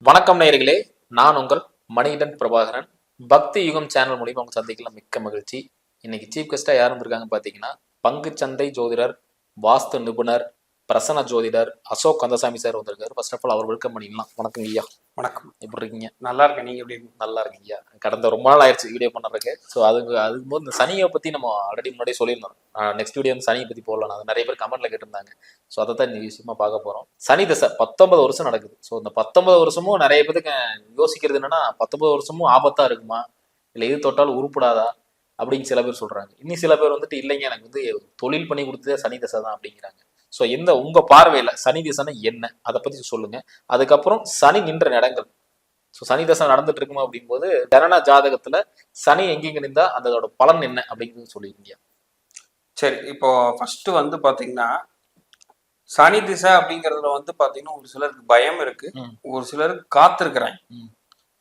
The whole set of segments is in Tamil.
வணக்கம் நேயர்களே, நான் உங்கள் மணிகண்டன் பிரபாகரன். பக்தி யுகம் சேனல் மூலியமா உங்க சந்திக்கலாம் மிக்க மகிழ்ச்சி. இன்னைக்கு சீஃப் கெஸ்டா யார் வந்திருக்காங்க பாத்தீங்கன்னா, பங்குச்சந்தை ஜோதிடர், வாஸ்து நிபுணர், பிரசன்ன ஜோதிடர் அசோக் கந்தசாமி சார் வந்திருக்காரு. ஃபர்ஸ்ட் ஆஃப் ஆல் அவர் வெல்கம் பண்ணிக்கலாம். வணக்கம் ஐயா. வணக்கம். எப்படி இருக்கீங்க? நல்லா இருக்கேன். நீங்க எப்படி? நல்லா இருக்கீங்க. கடந்த ரொம்ப நாள் ஆயிடுச்சு வீடியோ பண்ணுறதுக்கு. ஸோ அதுக்கு போது இந்த சனியை பற்றி நம்ம ஆல்ரெடி முன்னாடியே சொல்லியிருந்தோம். நெக்ஸ்ட் வீடியோ வந்து சனியை பற்றி போடலாம். அது நிறைய பேர் கமெண்ட்ல கேட்டிருந்தாங்க. ஸோ அதை தான் இந்த விஷயமா பார்க்க போகிறோம். சனி தசை 19 வருஷம் நடக்குது. ஸோ இந்த 19 வருஷமும் நிறைய பேருக்கு யோசிக்கிறது என்னன்னா, 19 வருஷமும் ஆபத்தா இருக்குமா, இல்லை எது தொட்டாலும் உருப்படாதா அப்படின்னு சில பேர் சொல்றாங்க. இன்னும் சில பேர் வந்துட்டு இல்லைங்க, எனக்கு வந்து தொழில் பண்ணி கொடுத்ததே சனி தசை தான் அப்படிங்கிறாங்க. ஸோ எந்த உங்க பார்வையில சனி தசைன்னா என்ன, அதை பத்தி சொல்லுங்க. அதுக்கப்புறம் சனி நின்ற இடங்கள். ஸோ சனி தசை நடந்துட்டு இருக்குமா அப்படிங்கும்போது ஜனன ஜாதகத்துல சனி எங்கெங்க நின்றா அதோட பலன் என்ன அப்படிங்கிறது சொல்லிருக்கீங்க. சரி, இப்போ ஃபர்ஸ்ட் வந்து பாத்தீங்கன்னா, சனி திசை அப்படிங்கறதுல வந்து பாத்தீங்கன்னா ஒரு சிலருக்கு பயம் இருக்கு, ஒரு சிலருக்கு காத்திருக்கிறாங்க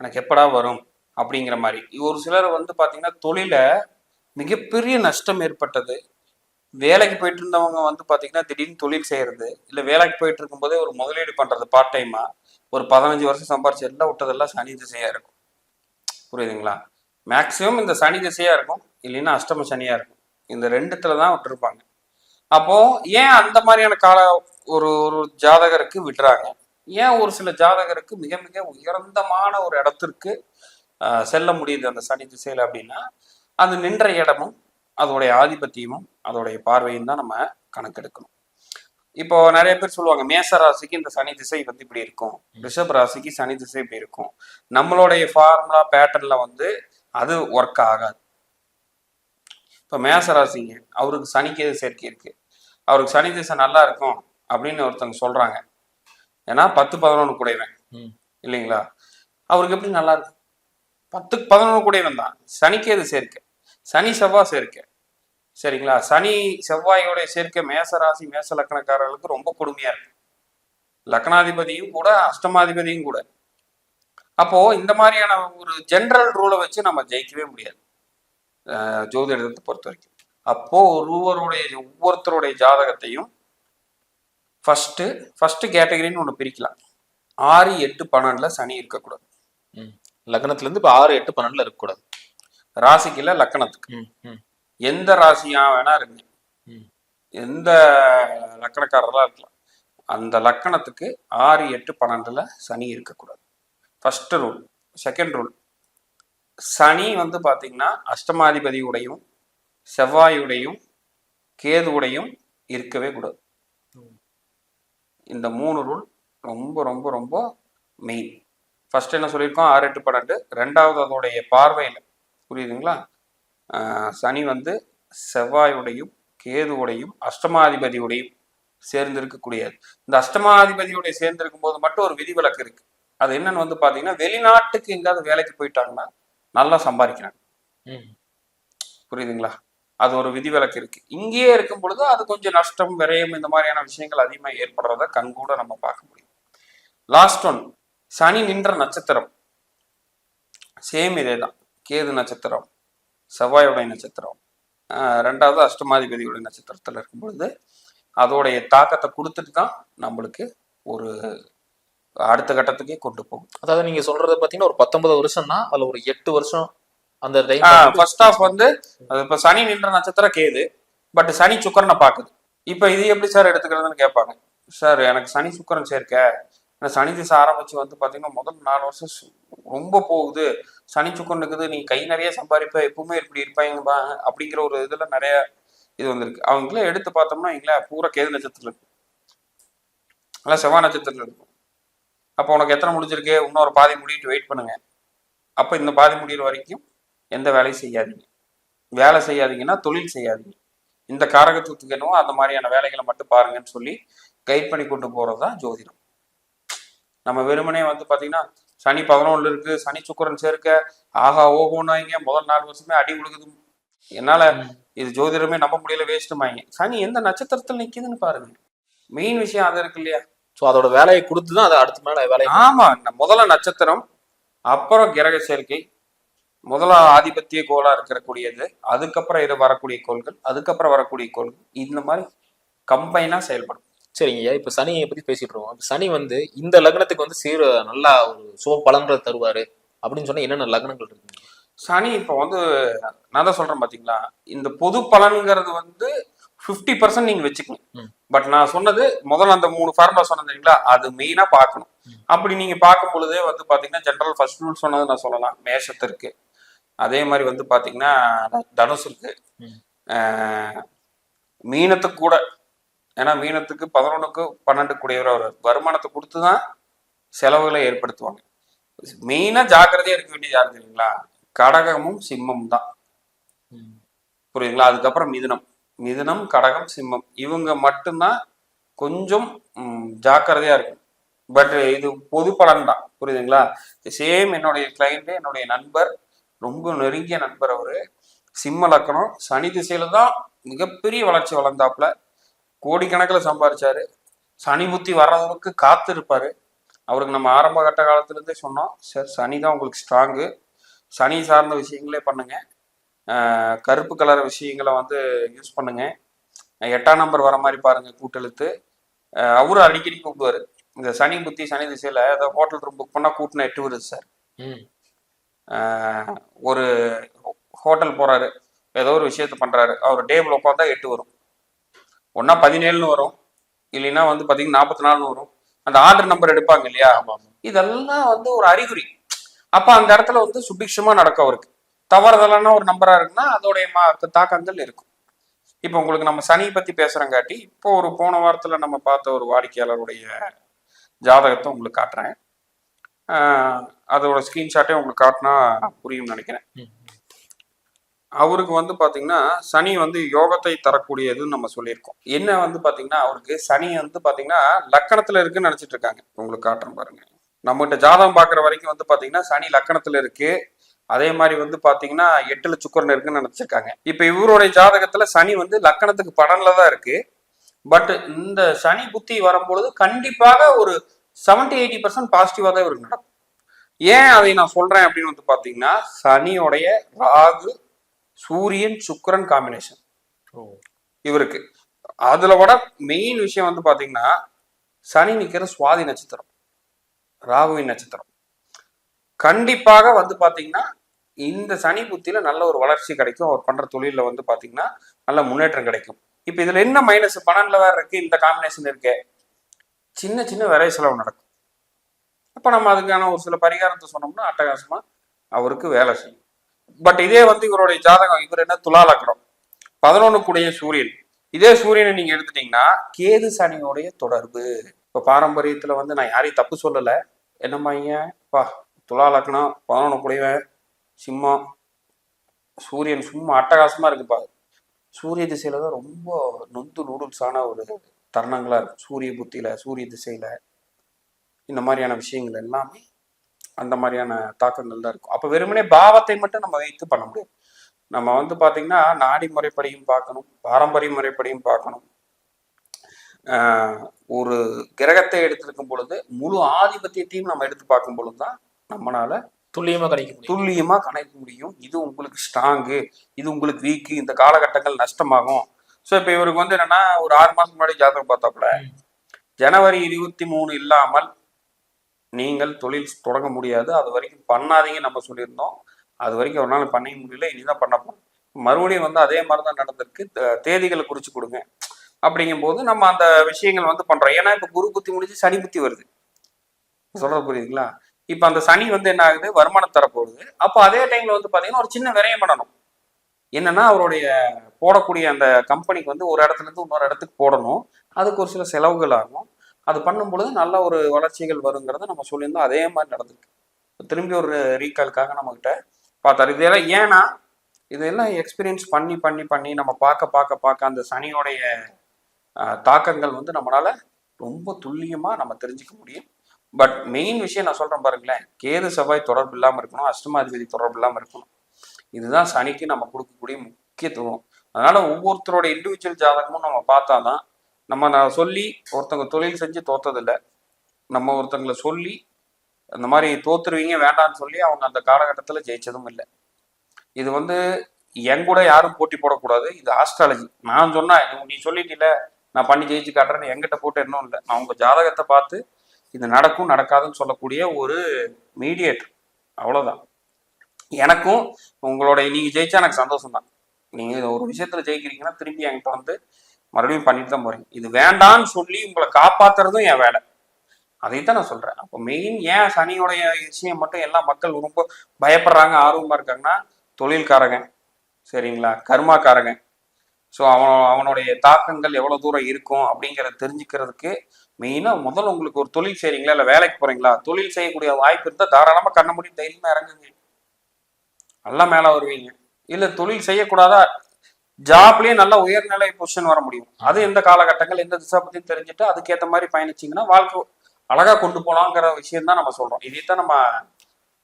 எனக்கு எப்படா வரும் அப்படிங்கிற மாதிரி. ஒரு சிலர் வந்து பாத்தீங்கன்னா தொழில மிகப்பெரிய நஷ்டம் ஏற்பட்டது. வேலைக்கு போயிட்டு இருந்தவங்க வந்து பாத்தீங்கன்னா திடீர்னு தொழில் செய்யறது, இல்ல வேலைக்கு போயிட்டு இருக்கும் போதே ஒரு முதலீடு பண்றது பார்ட் டைமா, ஒரு 15 வருஷம் சம்பாரிச்சு எல்லாம் விட்டதெல்லாம் சனி திசையா இருக்கும். புரியுதுங்களா? மேக்சிமம் இந்த சனி திசையா இருக்கும், இல்லைன்னா அஷ்டம சனியா இருக்கும். இந்த ரெண்டுத்துலதான் விட்டுருப்பாங்க. அப்போ ஏன் அந்த மாதிரியான ஒரு ஒரு ஜாதகருக்கு விடுறாங்க? ஏன் ஒரு சில ஜாதகருக்கு மிக மிக உயர்ந்தமான ஒரு இடத்திற்கு செல்ல முடியுது அந்த சனி திசையில அப்படின்னா, அது நின்ற இடமும் அதோடைய ஆதிபத்தியமும் அதோடைய பார்வையும் தான் நம்ம கணக்கெடுக்கணும். இப்போ நிறைய பேர் சொல்லுவாங்க, மேச ராசிக்கு இந்த சனி திசை வந்து இப்படி இருக்கும், ரிஷப் ராசிக்கு சனி திசை இப்படி இருக்கும். நம்மளுடைய ஃபார்முலா பேட்டர்ன்ல வந்து அது ஒர்க் ஆகாது. இப்போ மேச ராசிங்க, அவருக்கு சனிக்கு எது சேர்க்கை இருக்கு, அவருக்கு சனி திசை நல்லா இருக்கும் அப்படின்னு ஒருத்தவங்க சொல்றாங்க. ஏன்னா 10-11 கூடையவன் இல்லைங்களா, அவருக்கு எப்படி நல்லா இருக்கு? 10-11 கூடையவன் தான். சனிக்கு எது சேர்க்கை? சனி செவ்வாய் சேர்க்கை. சரிங்களா? சனி செவ்வாயோட சேர்க்கை மேச ராசி மேச லக்னக்காரர்களுக்கு ரொம்ப கொடுமையா இருக்கு. லக்னாதிபதியும் கூட அஷ்டமாதிபதியும் கூட. அப்போ இந்த மாதிரியான ஒரு ஜென்ரல் ரூலை வச்சு நம்ம ஜெயிக்கவே முடியாது ஜோதிடத்தை பொறுத்த வரைக்கும். அப்போ ஒவ்வொருத்தருடைய ஜாதகத்தையும் ஃபர்ஸ்ட் கேட்டகரின்னு ஒண்ணு பிரிக்கலாம். 6, 8, 12 சனி இருக்கக்கூடாது. லக்னத்துல இருந்து இப்ப 6, 8, 12 இருக்கக்கூடாது. ராசிக்கு இல்ல, லக்கணத்துக்கு. எந்த ராசியா வேணா இருக்கு, எந்த லக்கணக்காரர்களா இருக்கலாம், அந்த லக்கணத்துக்கு 6, 8, 12 சனி இருக்கக்கூடாது. First rule. செகண்ட் ரூல், சனி வந்து பாத்தீங்கன்னா அஷ்டமாதிபதியுடையும் செவ்வாயுடையும் கேதுவுடையும் இருக்கவே கூடாது. இந்த 3 ரூல் ரொம்ப ரொம்ப ரொம்ப மெயின். ஃபர்ஸ்ட் என்ன சொல்லியிருக்கோம், 6, 8, 12. ரெண்டாவது அதோடைய பார்வையில், புரியுதுங்களா, சனி வந்து செவ்வாயுடையும் கேதுவுடையும் அஷ்டமாதிபதியுடையும் சேர்ந்து இருக்கக்கூடியது. இந்த அஷ்டமாதிபதியுடைய சேர்ந்து இருக்கும் போது மட்டும் ஒரு விதிவிலக்கு இருக்கு. அது என்னன்னு வந்து பாத்தீங்கன்னா, வெளிநாட்டுக்கு எங்காவது வேலைக்கு போயிட்டாங்கன்னா நல்லா சம்பாதிக்கிறாங்க. புரியுதுங்களா? அது ஒரு விதிவிலக்கு இருக்கு. இங்கேயே இருக்கும் பொழுது அது கொஞ்சம் நஷ்டம், விரயம், இந்த மாதிரியான விஷயங்கள் அதிகமாக ஏற்படுறத கண்கூட நம்ம பார்க்க முடியும். லாஸ்ட் ஒன், சனி நின்ற நட்சத்திரம் சேம் இதே தான். கேது நட்சத்திரம், செவ்வாயுடைய நட்சத்திரம், ரெண்டாவது அஷ்டமாதிபதியுடைய நட்சத்திரத்துல இருக்கும் பொழுது அதோடைய தாக்கத்தை கொடுத்துட்டு தான் நம்மளுக்கு ஒரு அடுத்த கட்டத்துக்கே கொண்டு போகும். அதாவது நீங்க சொல்றத பாத்தீங்கன்னா ஒரு 19 வருஷம்னா அதுல ஒரு 8 வருஷம் அந்த ஃபர்ஸ்ட் ஆஃப் வந்து இப்ப சனி நின்ற நட்சத்திரம் கேது, பட் சனி சுக்கரனை பாக்குது. இப்ப இது எப்படி சார் எடுத்துக்கிறதுன்னு கேட்பாங்க. சார் எனக்கு சனி சுக்கரன் சேர்க்க சனி திசை ஆரம்பிச்சு வந்து பாத்தீங்கன்னா முதல் 4 வருஷம் ரொம்ப போகுது, சனி சுக்கரன் இருக்குது, நீ கை நிறைய சம்பாதிப்ப, எப்பவுமே இப்படி இருப்பாங்க அப்படிங்கிற ஒரு இதுல நிறைய இது வந்திருக்கு. அவங்கள எடுத்து பார்த்தோம்னா எங்களா பூரா கேது நட்சத்திரத்துல இருக்கு, நல்லா செவ்வாய் நட்சத்திரத்துல இருக்கும். அப்போ உனக்கு எத்தனை முடிஞ்சிருக்கு, இன்னொரு பாதி முடிட்டு வெயிட் பண்ணுங்க. அப்ப இந்த பாதி முடிகிற வரைக்கும் எந்த வேலையும் செய்யாதீங்க. வேலை செய்யாதீங்கன்னா தொழில் செய்யாதீங்க. இந்த காரகத்துவத்துக்கு என்னவோ அந்த மாதிரியான வேலைகளை மட்டும் பாருங்கன்னு சொல்லி கைட் பண்ணி கொண்டு போறதுதான் ஜோதிடம். நம்ம வெறுமனே வந்து பாத்தீங்கன்னா சனி 11 இருக்கு, சனி சுக்கரன் சேர்க்க, ஆகா ஓகோன்னாங்க, முதல் 4 வருஷமே அடி உழுகுது, என்னால இது ஜோதிடமே நம்ப முடியல, வேஸ்ட்டுமாங்க. சனி எந்த நட்சத்திரத்தில் நிக்குதுன்னு பாருங்க. மெயின் விஷயம் அது இருக்கு இல்லையா? ஸோ அதோட வேலையை கொடுத்துதான் அதை அடுத்த மேல வேலை. ஆமா, முதல்ல நட்சத்திரம், அப்புறம் கிரக சேர்க்கை, முதல்ல ஆதிபத்திய கோளா இருக்கக்கூடியது, அதுக்கப்புறம் இது வரக்கூடிய கோள்கள், அதுக்கப்புறம் வரக்கூடிய கோள்கள், இந்த மாதிரி கம்பைனா செயல்படும். சரிங்கய்யா, இப்ப சனியை பத்தி பேசிட்டு இருக்கோம். இப்ப சனி வந்து இந்த லக்னத்துக்கு வந்து நல்லா ஒரு சுப பலன்களை தருவாரு அப்படின்னு சொன்னா என்னென்ன லக்னங்கள் இருக்கு? சனி இப்போ வந்து நான் தான் சொல்றேன் பாத்தீங்களா, இந்த பொது பலன்கிறது வந்து 50% நீங்க வச்சுக்கணும். ம். பட் நான் சொன்னது முதல்ல அந்த 3 ஃபார்முலா சொன்னேன் தெரியுங்களா, அது மெயினா பார்க்கணும். அப்படி நீங்க பார்க்கும் பொழுதே வந்து பாத்தீங்கன்னா ஜெனரல் ஃபர்ஸ்ட் ரூல் சொன்னது நான் சொல்லலாம். மேஷத்திற்கு, அதே மாதிரி வந்து பாத்தீங்கன்னா தனுசுக்கு, ம். ஆஹ் மீனத்துக்கு கூட. ஏன்னா மீனத்துக்கு 11க்கு 12 கூடியவர் அவர் வருமானத்தை கொடுத்து தான் செலவுகளை ஏற்படுத்துவாங்க. மெயினா ஜாக்கிரதையா இருக்க வேண்டியது யாரு தெரியுங்களா, கடகமும் சிம்மம் தான். ம். புரியுதுங்களா? அதுக்கப்புறம் மிதுனம், மிதுனம், கடகம், சிம்மம், இவங்க மட்டும்தான் கொஞ்சம் ஜாக்கிரதையா இருக்கும். பட் இது பொது பலன் தான். புரியுதுங்களா? சேம் என்னுடைய கிளைண்ட், என்னுடைய நண்பர், ரொம்ப நெருங்கிய நண்பர் அவரு. சிம்ம லக்கணம், சனி திசையில தான் மிகப்பெரிய வளர்ச்சி வளர்ந்தாப்புல, கோடிக்கணக்கில் சம்பாதிச்சாரு. சனி புத்தி வர்றதுக்கு காத்து இருப்பாரு. அவருக்கு நம்ம ஆரம்ப கட்ட காலத்துல இருந்தே சொன்னோம், சார் சனி தான் உங்களுக்கு ஸ்ட்ராங்கு, சனி சார்ந்த விஷயங்களே பண்ணுங்க, கருப்பு கலர் விஷயங்களை வந்து யூஸ் பண்ணுங்க, 8ஆம் நம்பர் வர மாதிரி பாருங்க கூட்டெழுத்து. அவரும் அடிக்கடி கூப்பிடுவாரு. இந்த சனி புத்தி சனி திசையில ஏதோ ஹோட்டல் ரூம் புக் பண்ணா கூட்டின 8 வருது சார். ஒரு ஹோட்டல் போறாரு, ஏதோ ஒரு விஷயத்த பண்றாரு, அவர் டேபிள் உட்காந்தா 8 வரும். ஒன்னா 17ன்னு வரும், இல்லைன்னா வந்து பாத்தீங்கன்னா 44ன்னு வரும். அந்த ஆர்டர் நம்பர் எடுப்பாங்க இல்லையா, இதெல்லாம் வந்து ஒரு அறிகுறி. அப்ப அந்த இடத்துல வந்து சுபிக்ஷமா நடக்கும் அவருக்கு. தவறுதலான ஒரு நம்பரா இருக்குன்னா அதோடைய தாக்கங்கள் இருக்கும். இப்போ உங்களுக்கு நம்ம சனியை பத்தி பேசுறங்காட்டி, இப்போ ஒரு போன வாரத்துல நம்ம பார்த்த ஒரு வாடிக்கையாளருடைய ஜாதகத்தை உங்களுக்கு காட்டுறேன். அதோட ஸ்கிரீன்ஷாட்டே உங்களுக்கு காட்டினா புரியும் நினைக்கிறேன். அவருக்கு வந்து பாத்தீங்கன்னா சனி வந்து யோகத்தை தரக்கூடியதுன்னு நம்ம சொல்லியிருக்கோம். என்ன வந்து பாத்தீங்கன்னா அவருக்கு சனி வந்து பாத்தீங்கன்னா லக்கணத்துல இருக்குன்னு நினைச்சிட்டு இருக்காங்க. உங்களுக்கு காட்டுறேன் பாருங்க. நம்மகிட்ட ஜாதகம் பாக்குற வரைக்கும் வந்து பாத்தீங்கன்னா சனி லக்கணத்துல இருக்கு, அதே மாதிரி வந்து பாத்தீங்கன்னா 8ல சுக்கிரன் இருக்குன்னு நினைச்சிருக்காங்க. இப்ப இவருடைய ஜாதகத்துல சனி வந்து லக்கணத்துக்கு படன்ல தான் இருக்கு. பட் இந்த சனி புத்தி வரும்பொழுது கண்டிப்பாக ஒரு 70-80% பாசிட்டிவா தான் இவருக்கு நடக்கும். ஏன் அதை நான் சொல்றேன் அப்படின்னு வந்து பாத்தீங்கன்னா, சனியோடைய ராகு, சூரியன், சுக்கிரன் காம்பினேஷன் இவருக்கு. அதுல விட மெயின் விஷயம் வந்து பாத்தீங்கன்னா, சனி நிக்கிற சுவாதி நட்சத்திரம், ராகுவின் நட்சத்திரம். கண்டிப்பாக வந்து பாத்தீங்கன்னா இந்த சனி புத்தியில நல்ல ஒரு வளர்ச்சி கிடைக்கும். அவர் பண்ற தொழில வந்து பாத்தீங்கன்னா நல்ல முன்னேற்றம் கிடைக்கும். இப்ப இதுல என்ன மைனஸ், பணம்ல வேற இருக்கு, இந்த காம்பினேஷன் இருக்கு, சின்ன சின்ன விரை செலவு நடக்கும். அப்ப நம்ம அதுக்கான ஒரு சில பரிகாரத்தை சொன்னோம்னா அட்டகாசமா அவருக்கு வேலை செய்யும். பட் இதே வந்து இவருடைய ஜாதகம், இவர் என்ன துலா லக்னம், 11 கூடிய சூரியன். இதே சூரியனை நீங்க எடுத்துட்டீங்கன்னா கேது சனியோடைய தொடர்பு. இப்ப பாரம்பரியத்துல வந்து நான் யாரையும் தப்பு சொல்லல, என்னம்மா ஐயப்பா துலா லக்னம் 11 கூடியவன் சிம்மம், சூரியன் சும்மா அட்டகாசமா இருக்குப்பா. சூரிய திசையில தான் ரொம்ப நொந்து நூடுல்ஸான ஒரு தருணங்களா இருக்கு. சூரிய புத்தியில, சூரிய திசையில இந்த மாதிரியான விஷயங்கள் எல்லாமே அந்த மாதிரியான தாக்கங்கள் தான் இருக்கும். அப்ப வெறுமனே பாவத்தை மட்டும் நம்ம வைத்து பண்ண முடியாது. நம்ம வந்து பாத்தீங்கன்னா நாடி முறைப்படியும் பார்க்கணும், பாரம்பரிய முறைப்படியும் பார்க்கணும். ஒரு கிரகத்தை எடுத்திருக்கும் பொழுது முழு ஆதிபத்தியத்தையும் நம்ம எடுத்து பார்க்கும் பொழுதுதான் நம்மளால துல்லியமா கணிக்க முடியும். இது உங்களுக்கு ஸ்ட்ராங்கு, இது உங்களுக்கு வீக்கு, இந்த காலகட்டங்கள் நஷ்டமாகும். ஸோ இப்போ இவருக்கு வந்து என்னன்னா ஒரு 6 மாசம் முன்னாடி ஜாதகம் பார்த்தாப்புல, ஜனவரி 23 இல்லாமல் நீங்கள் தொழில் தொடங்க முடியாது, அது வரைக்கும் பண்ணாதீங்க நம்ம சொல்லியிருந்தோம். அது வரைக்கும் ஒரு நாள் பண்ண முடியல, இனிதான் பண்ண போறோம். மறுபடியும் வந்து அதே மாதிரிதான் நடந்திருக்கு. தேதிகளை குறிச்சு கொடுங்க அப்படிங்கும் போது நம்ம அந்த விஷயங்கள் வந்து பண்றோம். ஏன்னா இப்ப குரு புத்தி முடிஞ்சு சனி புத்தி வருது, சொல்றது புரியுதுங்களா? இப்ப அந்த சனி வந்து என்ன ஆகுது, வருமானம் தரப்போகுது. அப்போ அதே டைம்ல வந்து பாத்தீங்கன்னா ஒரு சின்ன விரயம் பண்ணணும். என்னன்னா அவருடைய போடக்கூடிய அந்த கம்பெனிக்கு வந்து ஒரு இடத்துல இருந்து இன்னொரு இடத்துக்கு போடணும், அதுக்கு ஒரு சில செலவுகள் ஆகும். அது பண்ணும் பொழுது நல்ல ஒரு வளர்ச்சிகள் வருங்கிறத நம்ம சொல்லியிருந்தோம். அதே மாதிரி நடந்திருக்கு. திரும்பி ஒரு ரீகால்காக நம்ம கிட்ட பார்த்தாரு. இதெல்லாம் ஏன்னா இதெல்லாம் எக்ஸ்பீரியன்ஸ் பண்ணி பண்ணி பண்ணி நம்ம பார்க்க அந்த சனியோடைய தாக்கங்கள் வந்து நம்மளால ரொம்ப துல்லியமா நம்ம தெரிஞ்சுக்க முடியும். பட் மெயின் விஷயம் நான் சொல்றேன் பாருங்களேன், கேது செவ்வாய் தொடர்பு இல்லாம இருக்கணும், அஷ்டமாதிபதி தொடர்பு இல்லாம இருக்கணும். இதுதான் சனிக்கு நம்ம கொடுக்கக்கூடிய முக்கியத்துவம். அதனால ஒவ்வொருத்தரோட இண்டிவிஜுவல் ஜாதகமும் நம்ம பார்த்தாதான், நம்ம நான் சொல்லி ஒருத்தவங்க தொழில் செஞ்சு தோத்ததில்லை, நம்ம ஒருத்தவங்களை சொல்லி அந்த மாதிரி தோத்துருவீங்க வேண்டாம்னு சொல்லி அவங்க அந்த காலகட்டத்தில் ஜெயிச்சதும் இல்லை. இது வந்து என் கூட யாரும் போட்டி போடக்கூடாது, இது ஆஸ்ட்ராலஜி. நான் சொன்னா நீ சொல்லிட்டீல நான் பண்ணி ஜெயிச்சு காட்டுறேன்னு என்கிட்ட போட்டு இன்னும் இல்லை. நான் உங்க ஜாதகத்தை பார்த்து இது நடக்கும் நடக்காதுன்னு சொல்லக்கூடிய ஒரு மீடியேட்டர், அவ்வளவுதான். எனக்கும் உங்களுடைய நீங்க ஜெயிச்சா எனக்கு சந்தோஷம் தான். நீங்க ஒரு விஷயத்துல ஜெயிக்கிறீங்கன்னா திருப்பி என்கிட்ட வந்து மறுபடியும் பண்ணிட்டு தான் போறீங்க. இது வேண்டான்னு சொல்லி உங்களை காப்பாத்துறதும் என் வேலை. அதைத்தான் நான் சொல்றேன். அப்போ மெயின் ஏன் சனியோடைய விஷயம் மட்டும் எல்லா மக்கள் ரொம்ப பயப்படுறாங்க, ஆர்வமா இருக்காங்கன்னா, தொழில்காரங்க சரிங்களா, கர்மாக்காரங்க. ஸோ அவனுடைய தாக்கங்கள் எவ்வளவு தூரம் இருக்கும் அப்படிங்கிறத தெரிஞ்சுக்கிறதுக்கு மெயினா முதல்ல உங்களுக்கு ஒரு தொழில் செய்றீங்களா இல்லை வேலைக்கு போறீங்களா, தொழில் செய்யக்கூடிய வாய்ப்பு இருந்தால் தாராளமா கண்ண மூடி தைரியமா இறங்குங்க, நல்லா மேல வருவீங்க. இல்ல தொழில் செய்யக்கூடாதா, ஜாப்லயே நல்ல உயர்நிலை பொசிஷன் வர முடியும். அது எந்த காலகட்டங்கள் எந்த திசை பத்தியும் தெரிஞ்சுட்டு அதுக்கேற்ற மாதிரி பயணிச்சிங்கன்னா வாழ்க்கை அழகா கொண்டு போலாங்கிற விஷயம் தான் நம்ம சொல்றோம். இதைத்தான் நம்ம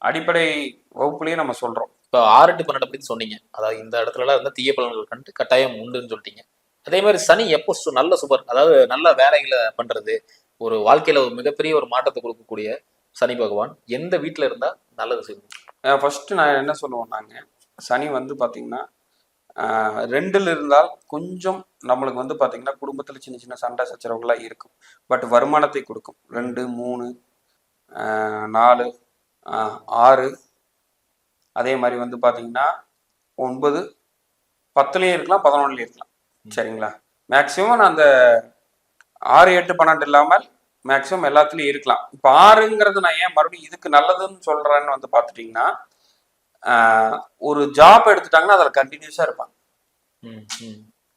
அடிப்படை வகுப்புலயே நம்ம சொல்றோம். இப்போ 6 to 12 பத்தி சொன்னீங்க, அதாவது இந்த இடத்துல இருந்தா தீய பலன்கள் கண்டு கட்டாயம் உண்டுன்னு சொல்லிட்டீங்க. அதே மாதிரி சனி எப்போ நல்ல சூப்பர், அதாவது நல்ல வேலைகளை பண்றது, ஒரு வாழ்க்கையில ஒரு மிகப்பெரிய ஒரு மாற்றத்தை கொடுக்கக்கூடிய சனி பகவான் எந்த வீட்டுல இருந்தா நல்லது செய்யும்? ஃபர்ஸ்ட் நான் என்ன சொல்லுவோம், நாங்க சனி வந்து பாத்தீங்கன்னா 2ல் இருந்தால் கொஞ்சம் நம்மளுக்கு வந்து பாத்தீங்கன்னா குடும்பத்துல சின்ன சின்ன சண்டை சச்சரவுகள்லாம் இருக்கும். பட் வருமானத்தை கொடுக்கும். 2, 3, 4, 6, அதே மாதிரி வந்து பாத்தீங்கன்னா 9, 10லயும் இருக்கலாம், 11லயும் இருக்கலாம். சரிங்களா, மேக்சிமம் நான் அந்த 6, 8, 12 இல்லாமல் மேக்சிமம் எல்லாத்துலயும் இருக்கலாம். இப்போ 6ங்கிறது நான் ஏன் மறுபடியும் இதுக்கு நல்லதுன்னு சொல்றேன்னு வந்து பாத்துட்டீங்கன்னா, ஒரு ஜாப் எடுத்துட்டாங்கன்னா அதுல கண்டினியூஸா இருப்பாங்க.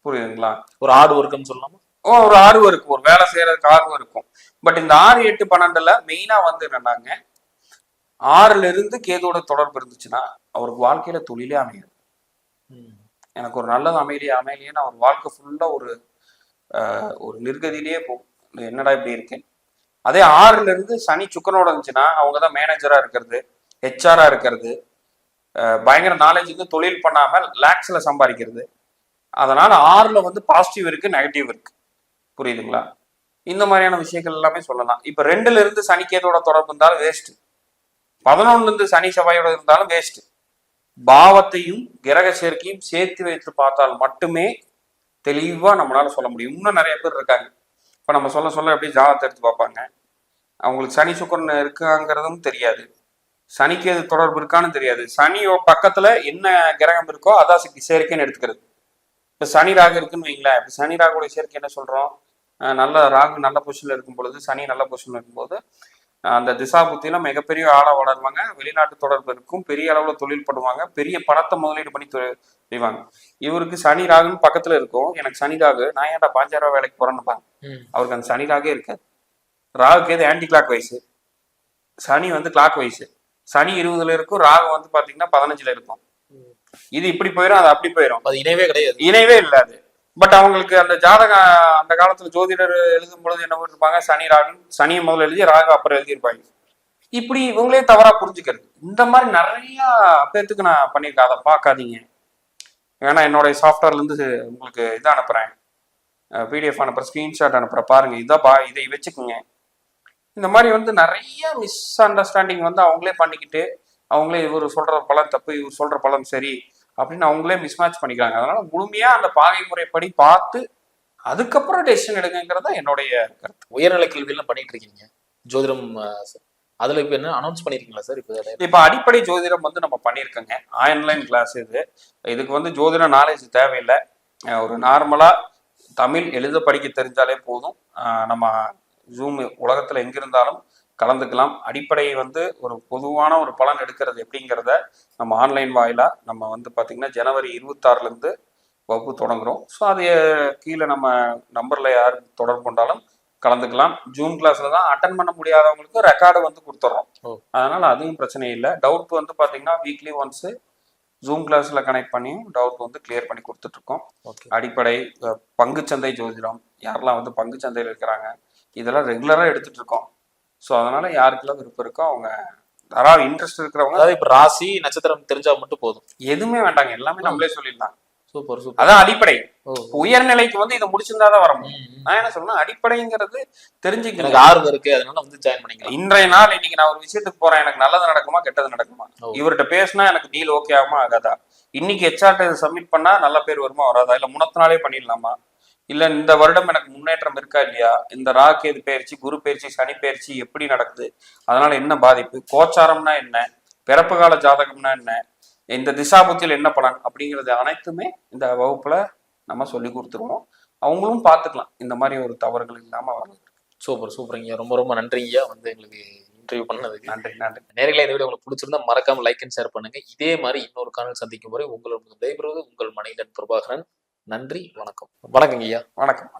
புரியுதுங்களா, ஒரு ஆடு ஒர்க்குன்னு சொல்லலாமா? ஒரு ஆர்வம் இருக்கும், ஒரு வேலை செய்யறதுக்கு ஆர்வம் இருக்கும். பட் இந்த 6, 8, 12ல மெயினா வந்து என்னன்னாங்க, 6ல இருந்து கேதுவோட தொடர்பு இருந்துச்சுன்னா அவருக்கு வாழ்க்கையில தொழிலே அமையாது. எனக்கு ஒரு நல்லது அமையலையே நான் ஒரு வாழ்க்கை ஃபுல்லா ஒரு நிர்கதியிலேயே போகும், என்னடா இப்படி இருக்கேன். அதே 6ல இருந்து சனி சுக்கரனோட இருந்துச்சுன்னா அவங்கதான் மேனேஜரா இருக்கிறது, ஹெச்ஆரா இருக்கிறது, பயங்கர நாலேஜ் வந்து தொழில் பண்ணாம லேக்ஸ்ல சம்பாதிக்கிறது. அதனால 6ல வந்து பாசிட்டிவ் இருக்கு, நெகட்டிவ் இருக்கு. புரியுதுங்களா, இந்த மாதிரியான விஷயங்கள் எல்லாமே சொல்லலாம். இப்ப 2ல இருந்து சனிக்கேதோட தொடர்பு இருந்தாலும் வேஸ்ட், 11ல இருந்து சனி செவ்வாயோட இருந்தாலும் வேஸ்ட். பாவத்தையும் கிரக சேர்க்கையும் சேர்த்து வைத்து பார்த்தால் மட்டுமே தெளிவா நம்மளால சொல்ல முடியும். இன்னும் நிறைய பேர் இருக்காங்க, இப்ப நம்ம சொல்ல எப்படி ஜாதகத்தை எடுத்து பார்ப்பாங்க, அவங்களுக்கு சனி சுக்கரன் இருக்காங்கிறதும் தெரியாது, சனிக்கு எது தொடர்பு இருக்கான்னு தெரியாது. சனி பக்கத்துல என்ன கிரகம் இருக்கோ அதான் சேர்க்கைன்னு எடுத்துக்கிறது. இப்ப சனி ராகு இருக்குன்னு வைங்களேன், இப்ப சனி ராகுடைய சேர்க்கை என்ன சொல்றோம், நல்ல ராகு நல்ல பொசிஷன்ல இருக்கும் பொழுது, சனி நல்ல பொசிஷன்ல இருக்கும்போது அந்த திசா புத்தியில மிகப்பெரிய ஆளா வளருவாங்க, வெளிநாட்டு தொடர்பு இருக்கும், பெரிய அளவுல தொழில் பண்ணுவாங்க, பெரிய பணத்தை முதலீடு பண்ணி செய்வாங்க. இவருக்கு சனி ராகுன்னு பக்கத்துல இருக்கும், எனக்கு சனி ராகு, நான் ஏன்டா 5000 ரூபாய் வேலைக்கு போறேன்னு பாங்க, அவருக்கு அந்த சனி ராகே இருக்காது. ராகுக்கு எது ஆன்டி கிளாக் வைஸ், சனி வந்து கிளாக் வைஸ். சனி 20ல இருக்கும், ராகு வந்து பாத்தீங்கன்னா 15ல இருக்கும். இது இப்படி போயிடும், அது அப்படி போயிடும், அது இணைவே கிடையாது, இணைவே இல்லாது. பட் அவங்களுக்கு அந்த ஜாதகம் அந்த காலத்துல ஜோதிடர் எழுதும் பொழுது என்ன பண்ணிருப்பாங்க, சனி ராகு, சனியை முதல்ல எழுதி ராகு அப்புறம் எழுதியிருப்பாங்க. இப்படி இவங்களே தவறா புரிஞ்சுக்கிறது. இந்த மாதிரி நிறைய பேர்த்துக்கு நான் பண்ணியிருக்கேன், அதை பார்க்காதீங்க. ஏன்னா என்னுடைய சாஃப்ட்வேர்ல இருந்து உங்களுக்கு இதை அனுப்புறேன், பிடிஎஃப் அனுப்புறேன், ஸ்கிரீன்ஷாட் அனுப்புறேன், பாருங்க, இதை வச்சுக்கோங்க. இந்த மாதிரி வந்து நிறைய மிஸ் அண்டர்ஸ்டாண்டிங் வந்து அவங்களே பண்ணிக்கிட்டு, அவங்களே இவர் சொல்ற பலன் தப்பு, இவர் சொல்ற பலன் சரி அப்படின்னு அவங்களே மிஸ்மேட்ச் பண்ணிக்கிறாங்க. அதனால முழுமையா அந்த பாகை முறைப்படி பார்த்து அதுக்கப்புறம் டெசிஷன் எடுங்கிறதா என்னுடைய கருத்து. உயர்நிலை கல்வியெல்லாம் பண்ணிட்டு இருக்கீங்க, ஜோதிடம் அதுல இப்ப என்ன அனௌன்ஸ் பண்ணிருக்கீங்களா சார்? இப்ப அடிப்படை ஜோதிடம் வந்து நம்ம பண்ணிருக்கோங்க, ஆன்லைன் கிளாஸ். இதுக்கு வந்து ஜோதிட நாலேஜ் தேவையில்லை, ஒரு நார்மலா தமிழ் எழுத படிக்க தெரிஞ்சாலே போதும். நம்ம ஜூம் உலகத்துல எங்கிருந்தாலும் கலந்துக்கலாம். அடிப்படையை வந்து ஒரு பொதுவான ஒரு பலன் எடுக்கிறது எப்படிங்கிறத நம்ம ஆன்லைன் வாயிலா நம்ம வந்து பாத்தீங்கன்னா ஜனவரி 26ல இருந்து வகுப்பு தொடங்குறோம். ஸோ அது கீழே நம்ம நம்பர்ல யார் தொடர்பு கொண்டாலும் கலந்துக்கலாம். ஜூம் கிளாஸ்ல தான் அட்டன் பண்ண முடியாதவங்களுக்கு ரெக்கார்டு வந்து கொடுத்துட்றோம், அதனால அதுவும் பிரச்சனை இல்லை. டவுட் வந்து பாத்தீங்கன்னா வீக்லி ஒன்ஸ் ஜூம் கிளாஸ்ல கனெக்ட் பண்ணியும் டவுட் வந்து கிளியர் பண்ணி கொடுத்துட்டு இருக்கோம். அடிப்படை பங்குச்சந்தை ஜோதிடம், யாரெல்லாம் வந்து பங்கு சந்தையில் இருக்கிறாங்க, இதெல்லாம் ரெகுலரா எடுத்துட்டு இருக்கோம். ஸோ அதனால யாருக்கெல்லாம் விருப்பம் இருக்கோ அவங்க, யாராவது இன்ட்ரெஸ்ட் இருக்கிறவங்க, அதாவது இப்ப ராசி நட்சத்திரம் தெரிஞ்சா மட்டும் போதும், எதுவுமே வேண்டாங்க, எல்லாமே நம்மளே சொல்லிடலாம். சூப்பர் சூப்பர், அதான் அடிப்படை. உயர்நிலைக்கு வந்து இதை முடிச்சிருந்தாதான் வர முடியும். நான் என்ன சொல்றேன், அடிப்படைங்கிறது தெரிஞ்சுக்க எனக்கு ஆர்வம் இருக்கு, அதனால வந்து ஜாயின் பண்ணிக்கலாம். இன்றைய நாள் இன்னைக்கு நான் ஒரு விஷயத்துக்கு போறேன், எனக்கு நல்லது நடக்குமா கெட்டது நடக்குமா, இவர்கிட்ட பேசினா எனக்கு டீல் ஓகே ஆகுமா ஆகாதா, இன்னைக்கு ஹெச்ஆர்ட்ட சப்மிட் பண்ணா நல்ல பேர் வருமா வராதா, இல்ல முன்னத்து நாளே பண்ணிடலாமா, இல்ல இந்த வருடம் எனக்கு முன்னேற்றம் இருக்கா இல்லையா, இந்த ராகு பயிற்சி, குரு பயிற்சி, சனி பயிற்சி எப்படி நடக்குது, அதனால என்ன பாதிப்பு, கோச்சாரம்னா என்ன, பிறப்பு கால ஜாதகம்னா என்ன, இந்த திசாபுத்தியில் என்ன பலன் அப்படிங்கிறது அனைத்துமே இந்த வகுப்புல நம்ம சொல்லி கொடுத்துருவோம். அவங்களும் பார்த்துக்கலாம் இந்த மாதிரி ஒரு தவறுகள் இல்லாம வரணும். சூப்பர் சூப்பர்ங்கய்யா, ரொம்ப ரொம்ப நன்றிங்கய்யா வந்து எங்களுக்கு இன்டர்வியூ பண்ணதுக்கு. நன்றி நன்றி. நேரங்களே இந்த வீடியோ உங்களுக்கு பிடிச்சிருந்தா மறக்காம லைக் அண்ட் ஷேர் பண்ணுங்க. இதே மாதிரி இன்னொரு காணொலி சந்திக்கும் வரை உங்களோட விடைபெறுவது உங்கள் மணிகண்டன் பிரபாகரன். நன்றி, வணக்கம். வணக்கங்கய்யா. வணக்கம்.